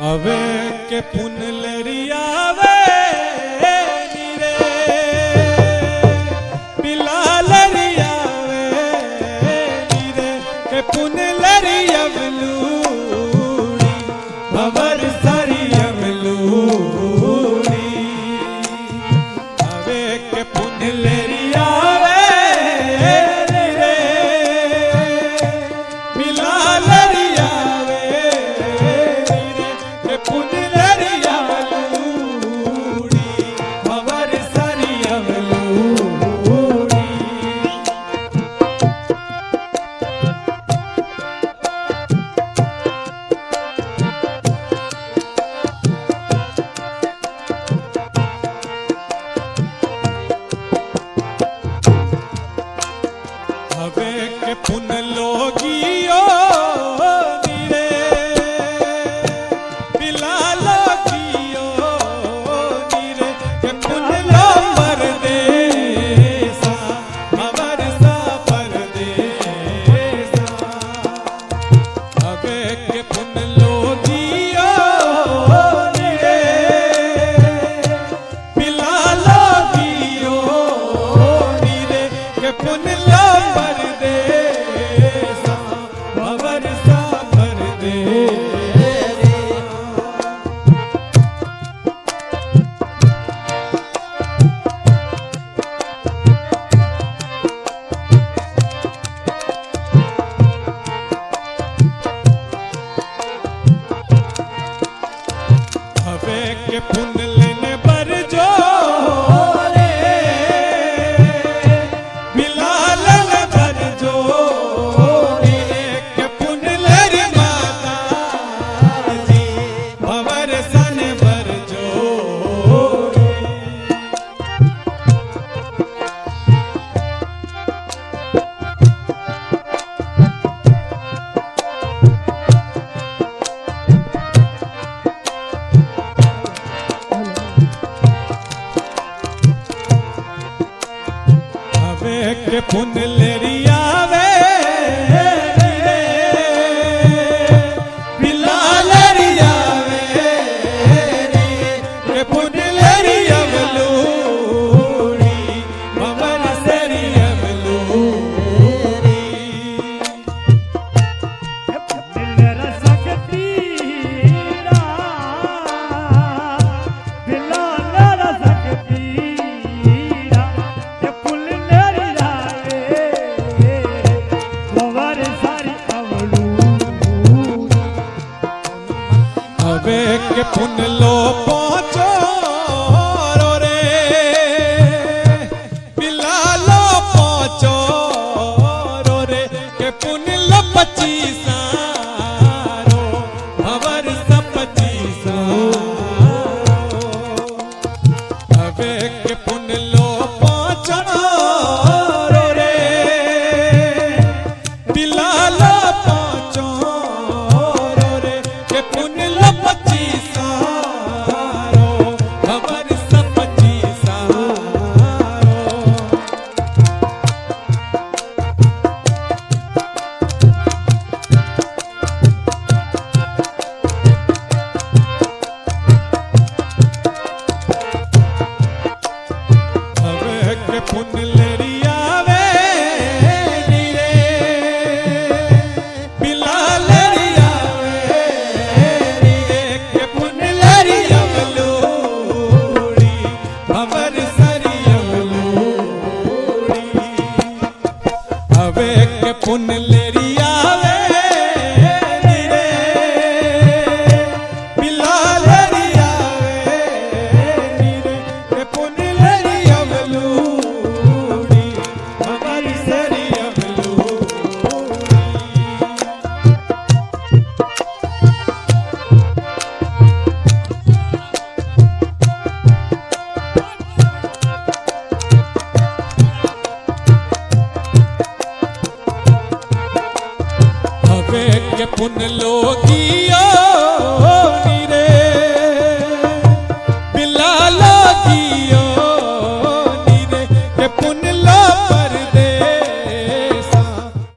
away के पुन लरियावे नीरे पिला लरियावे नीरे के पुन लरियावलूड़ी भवर सरियावलूड़ी अवे के पुन लरियावे नीरे पिला लरियावे पुन लरियावलूड़ी भवर सरियावलूड़ी हवे के पुन लोगियो के पुन लेने बर जो रे बिलाल ने बर जो रे के पुन लरी माता जी भवर सन बर जो के पुन लरियावे नीरे पिला लरियावे नीरे के पुन लरियावलूड़ी भवर सरियावलूड़ी हवे के पुन लो पहुंचो रे पिला लो पहुंचो रे के पुन लो 25 भवर सब 25 हवे के पुन लो पहुंचो रे पिला लो पहुंचो रे के पुन पुन लरियावे नीरे पिला लरियावे नीरे के पुन लरियावलूड़ी भवर सरियावलूड़ी हवे के पुन लरियावे नीरे पिला लरियावे नीरे के पुन लरियावलूड़ी हवे के पुन लोगियो